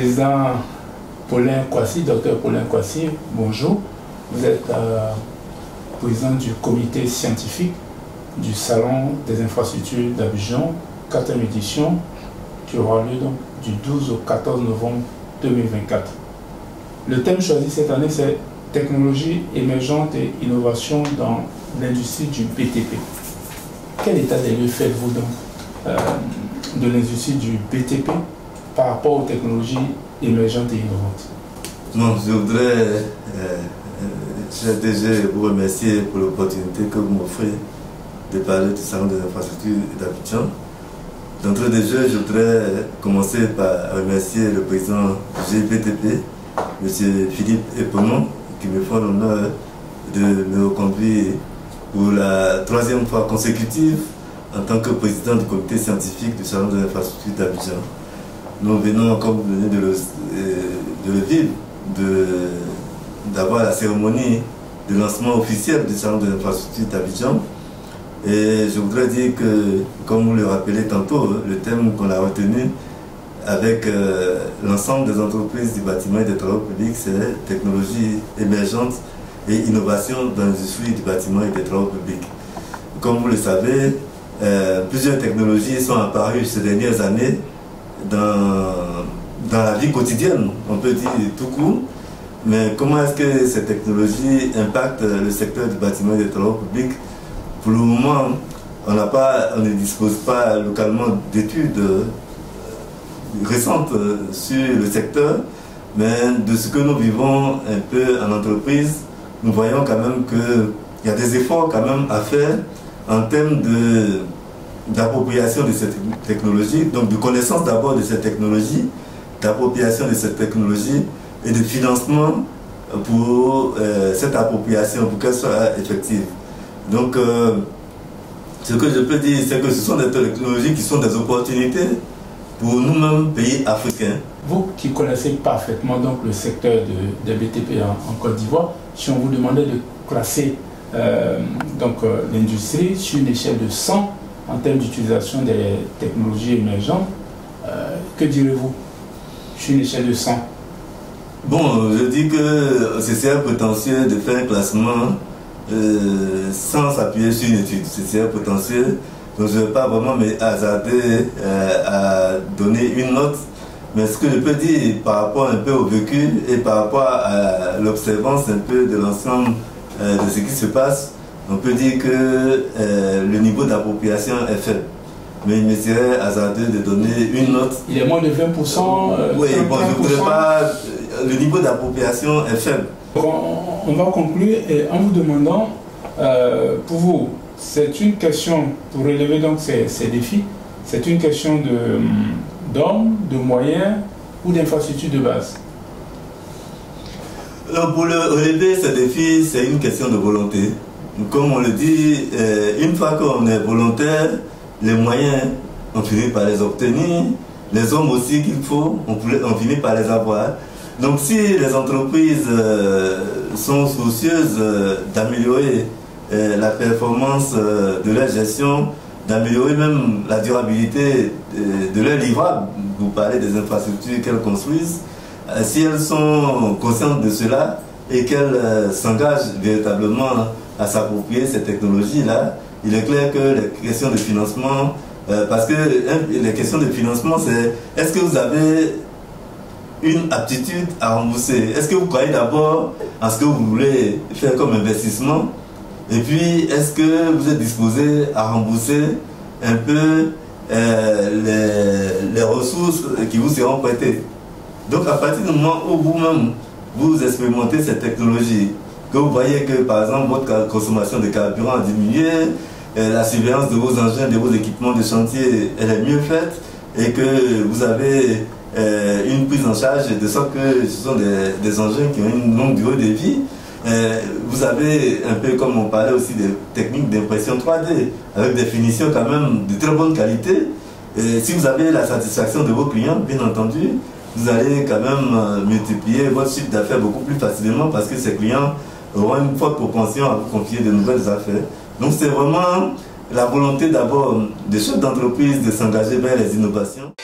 Président Paulin Kwasi, docteur Paulin Kwasi, bonjour. Vous êtes président du comité scientifique du Salon des infrastructures d'Abidjan, 4e édition, qui aura lieu donc du 12 au 14 novembre 2024. Le thème choisi cette année, c'est technologie émergente et innovation dans l'industrie du BTP. Quel état des lieux faites-vous donc de l'industrie du BTP par rapport aux technologies émergentes et innovantes? Non, je voudrais déjà vous remercier pour l'opportunité que vous m'offrez de parler du Salon des infrastructures d'Abidjan. D'entrée de jeu, je voudrais commencer par remercier le président du GBTP, M. Philippe Eponon, qui me font l'honneur de me reconduire pour la 3e fois consécutive en tant que président du comité scientifique du Salon des infrastructures d'Abidjan. Nous venons, comme vous venez de le vivre, d'avoir la cérémonie de lancement officiel du Salon des infrastructures d'Abidjan. Et je voudrais dire que, comme vous le rappelez tantôt, le thème qu'on a retenu avec l'ensemble des entreprises du bâtiment et des travaux publics, c'est technologie émergente et innovation dans l'industrie du bâtiment et des travaux publics. Comme vous le savez, plusieurs technologies sont apparues ces dernières années dans la vie quotidienne, on peut dire tout court. Mais comment est-ce que ces technologies impactent le secteur du bâtiment et des travaux publics? Pour le moment, on ne dispose pas localement d'études récentes sur le secteur, mais de ce que nous vivons un peu en entreprise, nous voyons quand même qu'il y a des efforts quand même à faire en termes d'appropriation de cette technologie, donc de connaissance d'abord de cette technologie, d'appropriation de cette technologie et de financement pour cette appropriation, pour qu'elle soit effective. Donc, ce que je peux dire, c'est que ce sont des technologies qui sont des opportunités pour nous-mêmes, pays africains. Vous qui connaissez parfaitement donc, le secteur de BTP en Côte d'Ivoire, si on vous demandait de classer l'industrie sur une échelle de 100 en termes d'utilisation des technologies émergentes, que direz-vous sur une échelle de 100? Bon, je dis que ce serait prétentieux de faire un classement sans s'appuyer sur une étude. C'est potentiel. Donc je ne vais pas vraiment me hasarder à donner une note. Mais ce que je peux dire par rapport un peu au vécu et par rapport à l'observance un peu de l'ensemble de ce qui se passe, on peut dire que le niveau d'appropriation est faible. Mais il me serait hasardeux de donner une note. Il est moins de 20%. Oui, bon, je ne voudrais pas. Le niveau d'appropriation est faible. On va conclure en vous demandant, pour vous, c'est une question, pour relever donc ces défis, c'est une question d'hommes, de moyens ou d'infrastructures de base? Alors pour relever ces défis, c'est une question de volonté. Comme on le dit, une fois qu'on est volontaire, les moyens, on finit par les obtenir, les hommes aussi qu'il faut, on finit par les avoir. Donc si les entreprises sont soucieuses d'améliorer la performance de leur gestion, d'améliorer même la durabilité de leur livrable, vous parlez des infrastructures qu'elles construisent, si elles sont conscientes de cela et qu'elles s'engagent véritablement à s'approprier ces technologies-là, il est clair que les questions de financement, parce que les questions de financement, c'est est-ce que vous avez une aptitude à rembourser? Est-ce que vous croyez d'abord à ce que vous voulez faire comme investissement? Et puis, est-ce que vous êtes disposé à rembourser un peu les ressources qui vous seront prêtées? Donc, à partir du moment où vous-même, vous expérimentez cette technologie, que vous voyez que, par exemple, votre consommation de carburant a diminué, la surveillance de vos engins, de vos équipements de chantier, elle est mieux faite, et que vous avez une prise en charge de sorte que ce sont des engins qui ont une longue durée de vie. Vous avez un peu comme on parlait aussi des techniques d'impression 3D avec des finitions quand même de très bonne qualité. Et si vous avez la satisfaction de vos clients, bien entendu, vous allez quand même multiplier votre chiffre d'affaires beaucoup plus facilement parce que ces clients auront une forte propension à vous confier de nouvelles affaires. Donc c'est vraiment la volonté d'abord des chefs d'entreprise de s'engager vers les innovations.